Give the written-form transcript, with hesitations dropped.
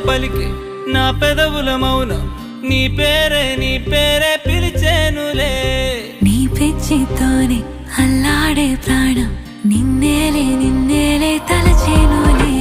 పలికే నా పెదవుల మౌనం నీ పేరే పిలిచేనులే నీ పిచ్చితోనే అల్లాడే ప్రాణం నిన్నేలే తలచేనులే